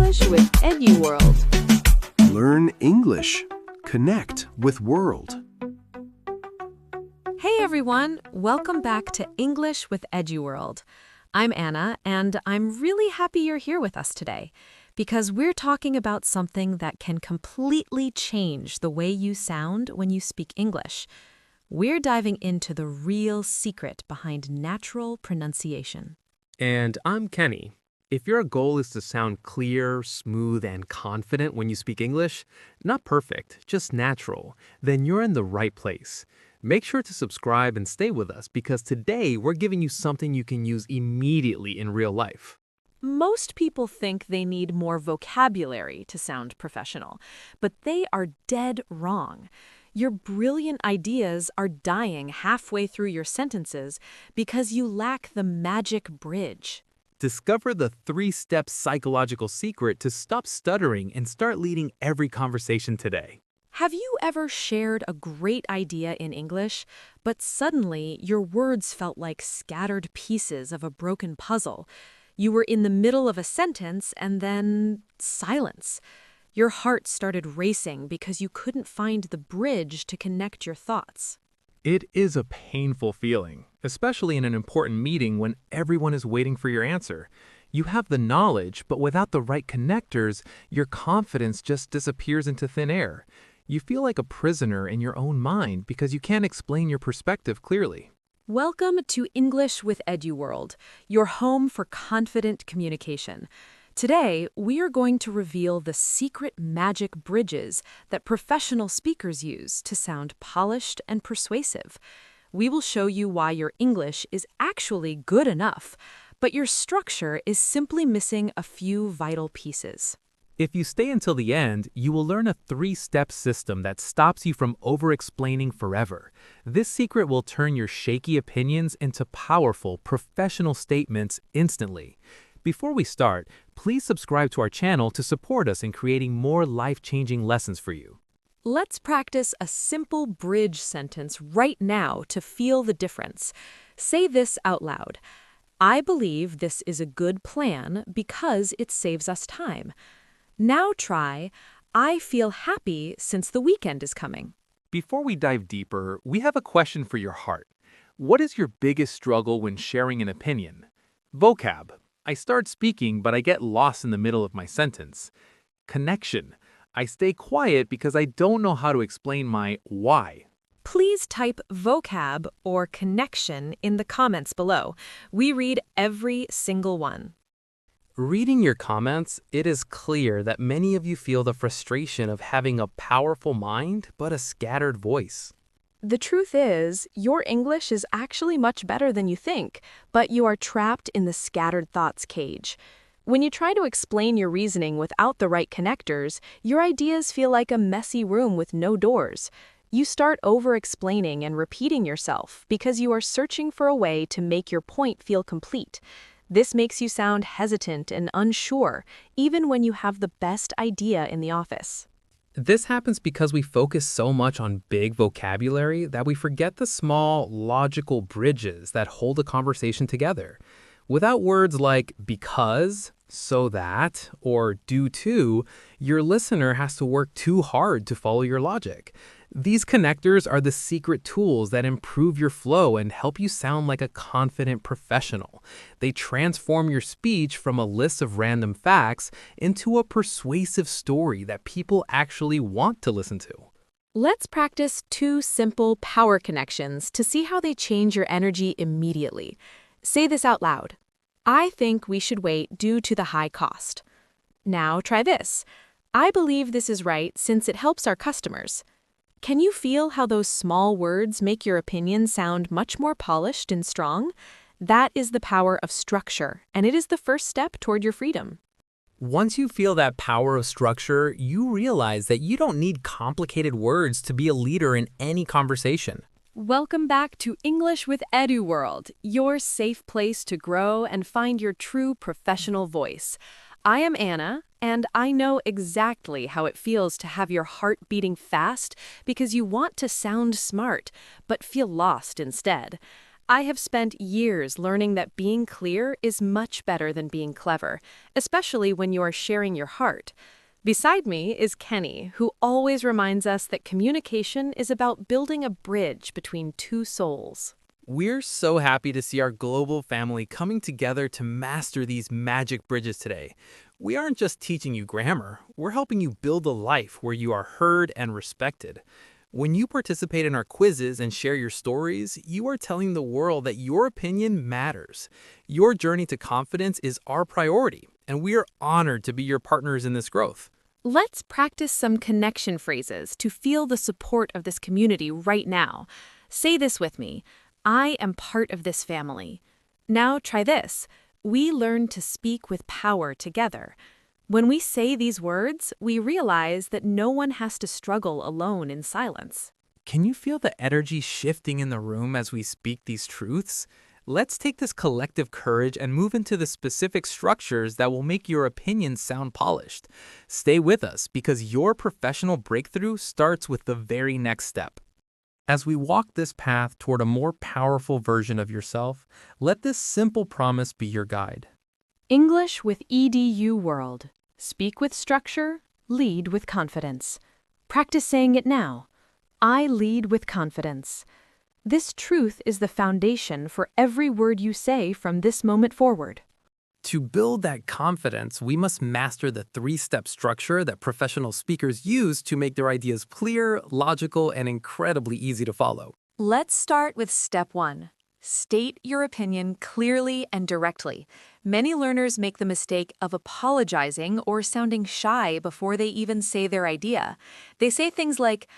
English with EduWorld. Learn English. Connect with world. Hey everyone, welcome back to English with EduWorld. I'm Anna, and I'm really happy you're here with us today because we're talking about something that can completely change the way you sound when you speak English. We're diving into the real secret behind natural pronunciation. And I'm Kenny. If your goal is to sound clear, smooth, and confident when you speak English, not perfect, just natural, then you're in the right place. Make sure to subscribe and stay with us because today we're giving you something you can use immediately in real life. Most people think they need more vocabulary to sound professional, but they are dead wrong. Your brilliant ideas are dying halfway through your sentences because you lack the magic bridge. Discover the 3-step psychological secret to stop stuttering and start leading every conversation today. Have you ever shared a great idea in English, but suddenly your words felt like scattered pieces of a broken puzzle? You were in the middle of a sentence and then silence. Your heart started racing because you couldn't find the bridge to connect your thoughts. It is a painful feeling, especially in an important meeting when everyone is waiting for your answer. You have the knowledge, but without the right connectors, your confidence just disappears into thin air. You feel like a prisoner in your own mind because you can't explain your perspective clearly. Welcome to English with EduWorld, your home for confident communication. Today, we are going to reveal the secret magic bridges that professional speakers use to sound polished and persuasive. We will show you why your English is actually good enough, but your structure is simply missing a few vital pieces. If you stay until the end, you will learn a 3-step system that stops you from over-explaining forever. This secret will turn your shaky opinions into powerful, professional statements instantly. Before we start, please subscribe to our channel to support us in creating more life-changing lessons for you. Let's practice a simple bridge sentence right now to feel the difference. Say this out loud. I believe this is a good plan because it saves us time. Now try, I feel happy since the weekend is coming. Before we dive deeper, we have a question for your heart. What is your biggest struggle when sharing an opinion? Vocab. I start speaking, but I get lost in the middle of my sentence. Connection. I stay quiet because I don't know how to explain my why. Please type vocab or connection in the comments below. We read every single one. Reading your comments, it is clear that many of you feel the frustration of having a powerful mind but a scattered voice. The truth is, your English is actually much better than you think, but you are trapped in the scattered thoughts cage. When you try to explain your reasoning without the right connectors, your ideas feel like a messy room with no doors. You start over-explaining and repeating yourself because you are searching for a way to make your point feel complete. This makes you sound hesitant and unsure, even when you have the best idea in the office. This happens because we focus so much on big vocabulary that we forget the small, logical bridges that hold a conversation together. Without words like because, so that, or due to, your listener has to work too hard to follow your logic. These connectors are the secret tools that improve your flow and help you sound like a confident professional. They transform your speech from a list of random facts into a persuasive story that people actually want to listen to. Let's practice 2 simple power connections to see how they change your energy immediately. Say this out loud. I think we should wait due to the high cost. Now try this. I believe this is right since it helps our customers. Can you feel how those small words make your opinion sound much more polished and strong? That is the power of structure, and it is the first step toward your freedom. Once you feel that power of structure, you realize that you don't need complicated words to be a leader in any conversation. Welcome back to English with EduWorld, your safe place to grow and find your true professional voice. I am Anna, and I know exactly how it feels to have your heart beating fast because you want to sound smart, but feel lost instead. I have spent years learning that being clear is much better than being clever, especially when you are sharing your heart. Beside me is Kenny, who always reminds us that communication is about building a bridge between two souls. We're so happy to see our global family coming together to master these magic bridges today. We aren't just teaching you grammar, we're helping you build a life where you are heard and respected. When you participate in our quizzes and share your stories, you are telling the world that your opinion matters. Your journey to confidence is our priority, and we are honored to be your partners in this growth. Let's practice some connection phrases to feel the support of this community right now. Say this with me. I am part of this family. Now try this. We learn to speak with power together. When we say these words, we realize that no one has to struggle alone in silence. Can you feel the energy shifting in the room as we speak these truths? Let's take this collective courage and move into the specific structures that will make your opinion sound polished. Stay with us because your professional breakthrough starts with the very next step. As we walk this path toward a more powerful version of yourself, let this simple promise be your guide. English with EduWorld. Speak with structure, lead with confidence. Practice saying it now. I lead with confidence. This truth is the foundation for every word you say from this moment forward. To build that confidence, we must master the three-step structure that professional speakers use to make their ideas clear, logical, and incredibly easy to follow. Let's start with step 1. State your opinion clearly and directly. Many learners make the mistake of apologizing or sounding shy before they even say their idea. They say things like,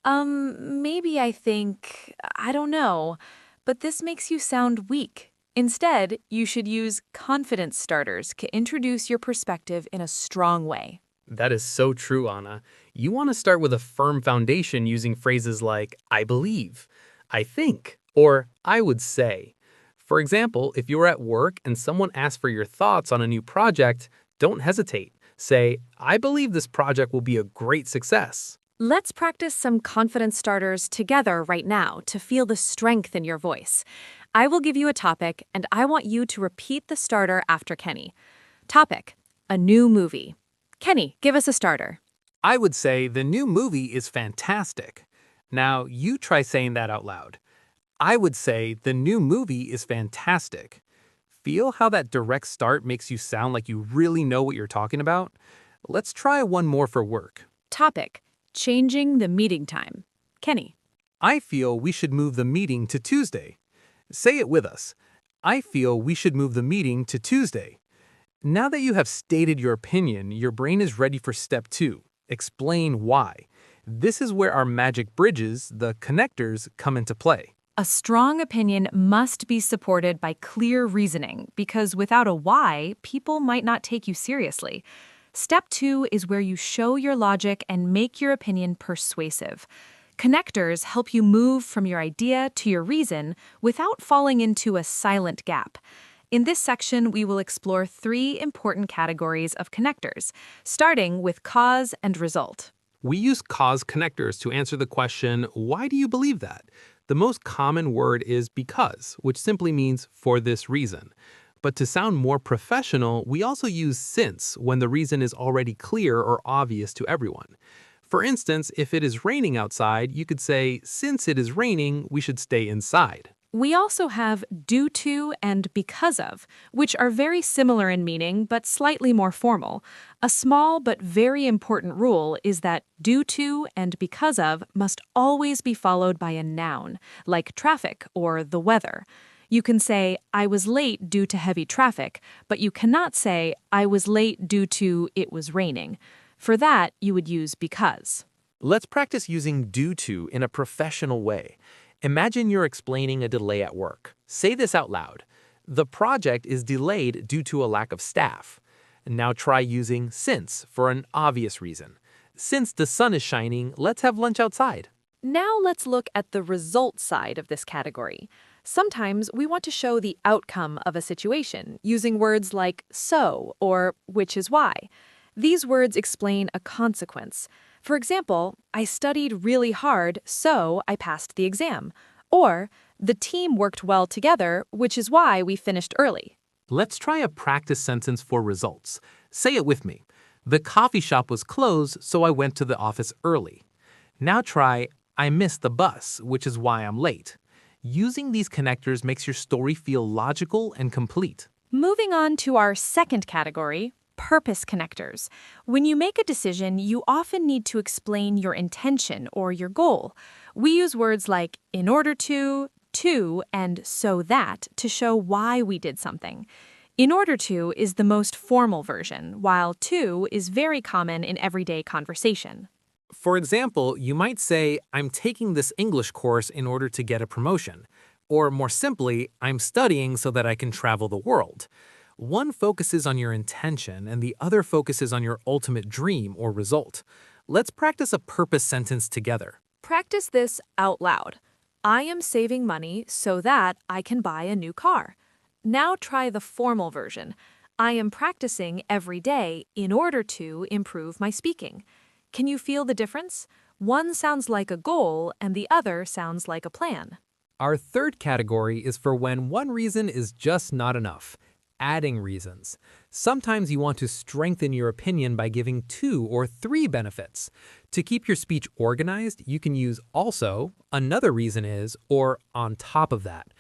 maybe I think, I don't know, but this makes you sound weak. Instead, you should use confidence starters to introduce your perspective in a strong way. That is so true, Anna. You want to start with a firm foundation using phrases like, I believe, I think, or I would say. For example, if you're at work and someone asks for your thoughts on a new project, don't hesitate. Say, I believe this project will be a great success. Let's practice some confidence starters together right now to feel the strength in your voice. I will give you a topic, and I want you to repeat the starter after Kenny. Topic: a new movie. Kenny, give us a starter. I would say the new movie is fantastic. Now, you try saying that out loud. I would say the new movie is fantastic. Feel how that direct start makes you sound like you really know what you're talking about? Let's try one more for work. Topic: changing the meeting time. Kenny. I feel we should move the meeting to Tuesday. Say it with us. I feel we should move the meeting to Tuesday. Now that you have stated your opinion, your brain is ready for step 2. Explain why. This is where our magic bridges, the connectors, come into play. A strong opinion must be supported by clear reasoning because without a why, people might not take you seriously. Step 2 is where you show your logic and make your opinion persuasive. Connectors help you move from your idea to your reason without falling into a silent gap. In this section, we will explore 3 important categories of connectors, starting with cause and result. We use cause connectors to answer the question, why do you believe that? The most common word is because, which simply means for this reason. But to sound more professional, we also use since when the reason is already clear or obvious to everyone. For instance, if it is raining outside, you could say, since it is raining, we should stay inside. We also have due to and because of, which are very similar in meaning but slightly more formal. A small but very important rule is that due to and because of must always be followed by a noun, like traffic or the weather. You can say, I was late due to heavy traffic, but you cannot say, I was late due to it was raining. For that, you would use because. Let's practice using due to in a professional way. Imagine you're explaining a delay at work. Say this out loud. The project is delayed due to a lack of staff. Now try using since for an obvious reason. Since the sun is shining, let's have lunch outside. Now let's look at the result side of this category. Sometimes we want to show the outcome of a situation using words like so or which is why. These words explain a consequence. For example, I studied really hard, so I passed the exam. Or, The team worked well together, which is why we finished early. Let's try a practice sentence for results. Say it with me. The coffee shop was closed, so I went to the office early. Now try, I missed the bus, which is why I'm late. Using these connectors makes your story feel logical and complete. Moving on to our second category, purpose connectors. When you make a decision, you often need to explain your intention or your goal. We use words like in order to, and so that to show why we did something. In order to is the most formal version, while to is very common in everyday conversation. For example, you might say, I'm taking this English course in order to get a promotion. Or more simply, I'm studying so that I can travel the world. One focuses on your intention and the other focuses on your ultimate dream or result. Let's practice a purpose sentence together. Practice this out loud. I am saving money so that I can buy a new car. Now try the formal version. I am practicing every day in order to improve my speaking. Can you feel the difference? One sounds like a goal and the other sounds like a plan. Our third category is for when one reason is just not enough. Adding reasons. Sometimes you want to strengthen your opinion by giving 2 or 3 benefits. To keep your speech organized, you can use also, another reason is, or on top of that.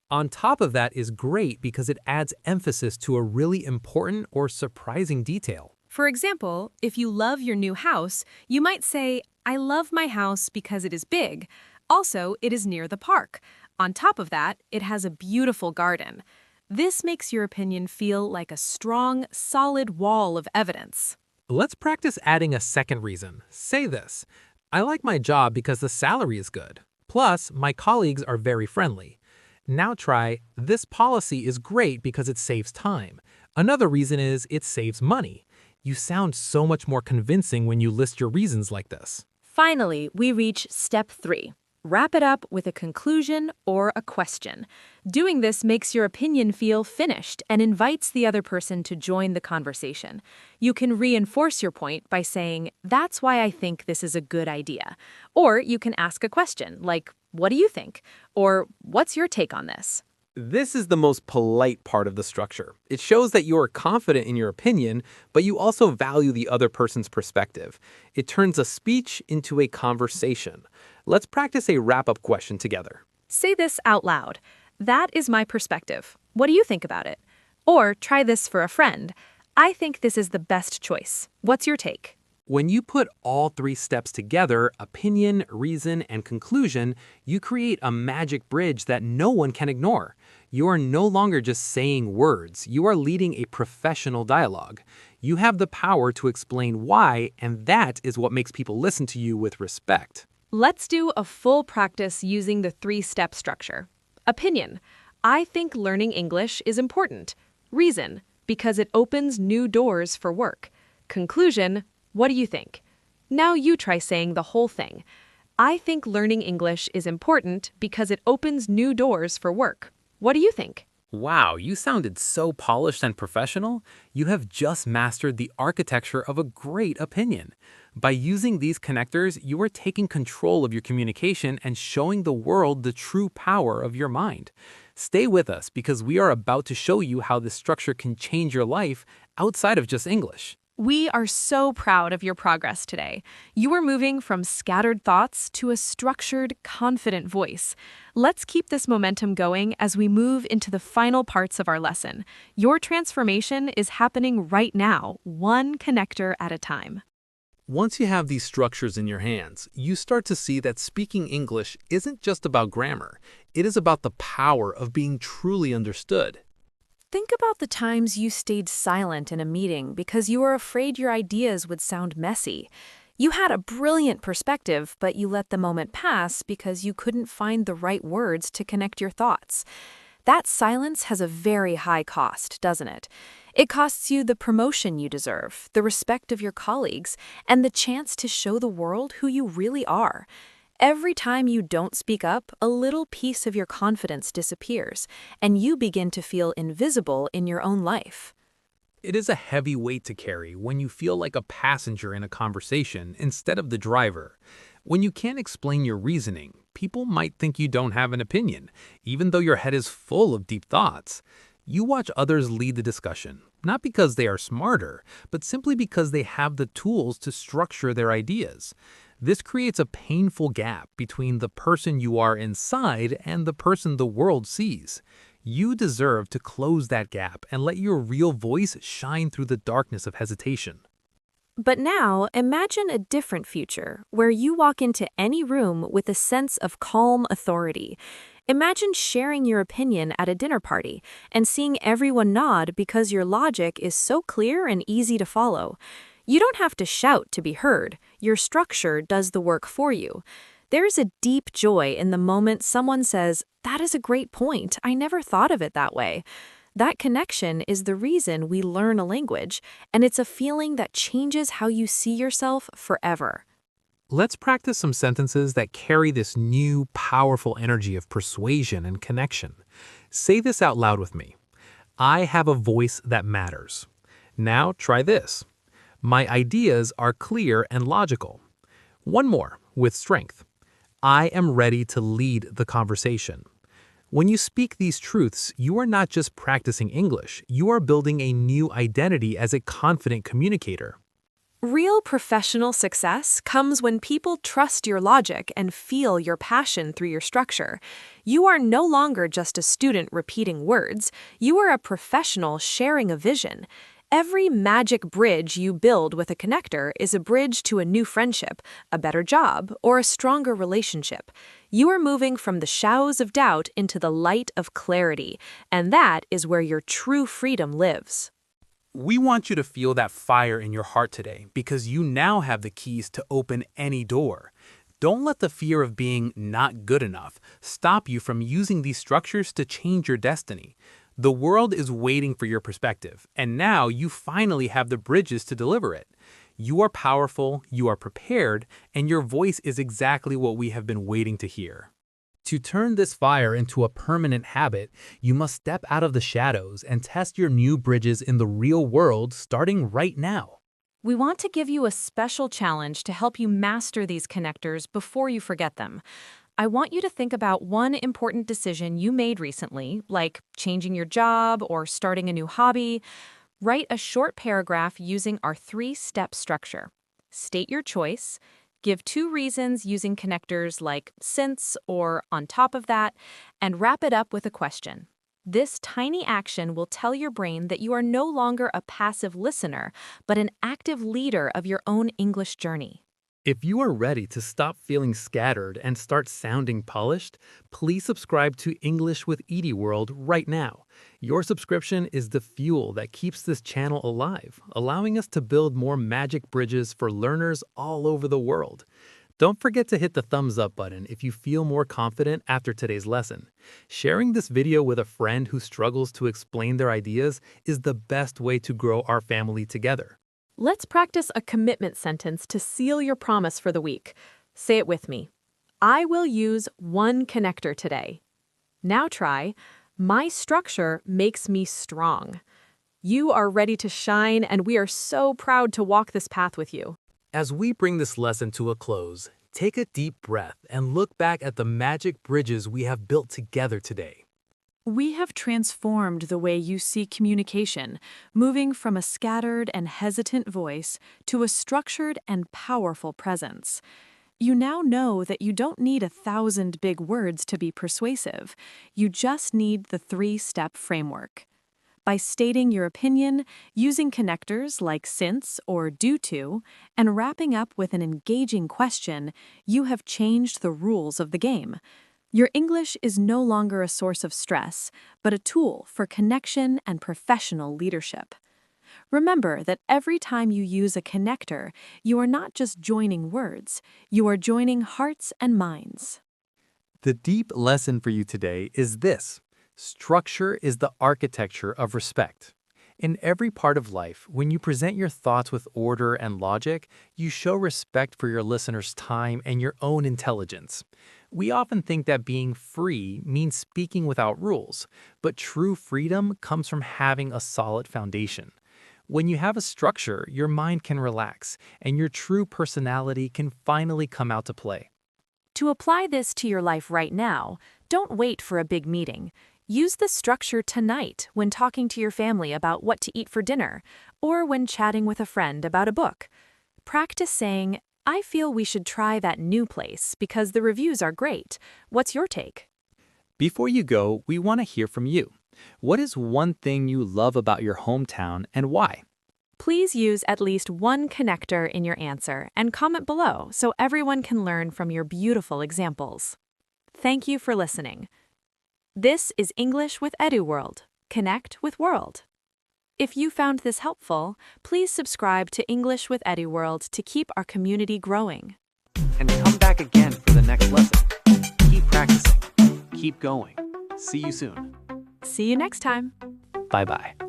On top of that is great because it adds emphasis to a really important or surprising detail. For example, if you love your new house, you might say, I love my house because it is big. Also, it is near the park. On top of that, it has a beautiful garden. This makes your opinion feel like a strong, solid wall of evidence. Let's practice adding a second reason. Say this. I like my job because the salary is good. Plus, my colleagues are very friendly. Now try, this policy is great because it saves time. Another reason is it saves money. You sound so much more convincing when you list your reasons like this. Finally, we reach step 3. Wrap it up with a conclusion or a question. Doing this makes your opinion feel finished and invites the other person to join the conversation. You can reinforce your point by saying, that's why I think this is a good idea. Or you can ask a question like, what do you think? Or what's your take on this? This is the most polite part of the structure. It shows that you are confident in your opinion, but you also value the other person's perspective. It turns a speech into a conversation. Let's practice a wrap-up question together. Say this out loud. That is my perspective. What do you think about it? Or try this for a friend. I think this is the best choice. What's your take? When you put all 3 steps together, opinion, reason, and conclusion, you create a magic bridge that no one can ignore. You are no longer just saying words. You are leading a professional dialogue. You have the power to explain why, and that is what makes people listen to you with respect. Let's do a full practice using the 3-step structure. Opinion. I think learning English is important. Reason. Because it opens new doors for work. Conclusion. What do you think? Now you try saying the whole thing. I think learning English is important because it opens new doors for work. What do you think? Wow, you sounded so polished and professional. You have just mastered the architecture of a great opinion. By using these connectors, you are taking control of your communication and showing the world the true power of your mind. Stay with us because we are about to show you how this structure can change your life outside of just English. We are so proud of your progress today. You are moving from scattered thoughts to a structured, confident voice. Let's keep this momentum going as we move into the final parts of our lesson. Your transformation is happening right now, one connector at a time. Once you have these structures in your hands, you start to see that speaking English isn't just about grammar. It is about the power of being truly understood. Think about the times you stayed silent in a meeting because you were afraid your ideas would sound messy. You had a brilliant perspective, but you let the moment pass because you couldn't find the right words to connect your thoughts. That silence has a very high cost, doesn't it? It costs you the promotion you deserve, the respect of your colleagues, and the chance to show the world who you really are. Every time you don't speak up, a little piece of your confidence disappears, and you begin to feel invisible in your own life. It is a heavy weight to carry when you feel like a passenger in a conversation instead of the driver. When you can't explain your reasoning, people might think you don't have an opinion, even though your head is full of deep thoughts. You watch others lead the discussion, not because they are smarter, but simply because they have the tools to structure their ideas. This creates a painful gap between the person you are inside and the person the world sees. You deserve to close that gap and let your real voice shine through the darkness of hesitation. But now, imagine a different future where you walk into any room with a sense of calm authority. Imagine sharing your opinion at a dinner party and seeing everyone nod because your logic is so clear and easy to follow. You don't have to shout to be heard. Your structure does the work for you. There is a deep joy in the moment someone says, "That is a great point. I never thought of it that way." That connection is the reason we learn a language, and it's a feeling that changes how you see yourself forever. Let's practice some sentences that carry this new, powerful energy of persuasion and connection. Say this out loud with me. I have a voice that matters. Now try this. My ideas are clear and logical. One more, with strength. I am ready to lead the conversation. When you speak these truths, you are not just practicing English, you are building a new identity as a confident communicator. Real professional success comes when people trust your logic and feel your passion through your structure. You are no longer just a student repeating words, you are a professional sharing a vision. Every magic bridge you build with a connector is a bridge to a new friendship, a better job, or a stronger relationship. You are moving from the shadows of doubt into the light of clarity, and that is where your true freedom lives. We want you to feel that fire in your heart today because you now have the keys to open any door. Don't let the fear of being not good enough stop you from using these structures to change your destiny. The world is waiting for your perspective, and now you finally have the bridges to deliver it. You are powerful, you are prepared, and your voice is exactly what we have been waiting to hear. To turn this fire into a permanent habit, you must step out of the shadows and test your new bridges in the real world starting right now. We want to give you a special challenge to help you master these connectors before you forget them. I want you to think about one important decision you made recently, like changing your job or starting a new hobby. Write a short paragraph using our 3-step structure. State your choice. Give 2 reasons using connectors like since or on top of that, and wrap it up with a question. This tiny action will tell your brain that you are no longer a passive listener, but an active leader of your own English journey. If you are ready to stop feeling scattered and start sounding polished, please subscribe to English with EduWorld right now. Your subscription is the fuel that keeps this channel alive, allowing us to build more magic bridges for learners all over the world. Don't forget to hit the thumbs up button if you feel more confident after today's lesson. Sharing this video with a friend who struggles to explain their ideas is the best way to grow our family together. Let's practice a commitment sentence to seal your promise for the week. Say it with me. I will use one connector today. Now try, my structure makes me strong. You are ready to shine, and we are so proud to walk this path with you. As we bring this lesson to a close, take a deep breath and look back at the magic bridges we have built together today. We have transformed the way you see communication, moving from a scattered and hesitant voice to a structured and powerful presence. You now know that you don't need 1,000 big words to be persuasive. You just need the 3-step framework. By stating your opinion, using connectors like since or due to, and wrapping up with an engaging question, you have changed the rules of the game. Your English is no longer a source of stress, but a tool for connection and professional leadership. Remember that every time you use a connector, you are not just joining words, you are joining hearts and minds. The deep lesson for you today is this: structure is the architecture of respect. In every part of life, when you present your thoughts with order and logic, you show respect for your listeners' time and your own intelligence. We often think that being free means speaking without rules, but true freedom comes from having a solid foundation. When you have a structure, your mind can relax, and your true personality can finally come out to play. To apply this to your life right now, don't wait for a big meeting. Use this structure tonight when talking to your family about what to eat for dinner, or when chatting with a friend about a book. Practice saying, "I feel we should try that new place because the reviews are great. What's your take?" Before you go, we want to hear from you. What is one thing you love about your hometown and why? Please use at least one connector in your answer and comment below so everyone can learn from your beautiful examples. Thank you for listening. This is English with EduWorld. Connect with world. If you found this helpful, please subscribe to English with EduWorld to keep our community growing. And come back again for the next lesson. Keep practicing. Keep going. See you soon. See you next time. Bye-bye.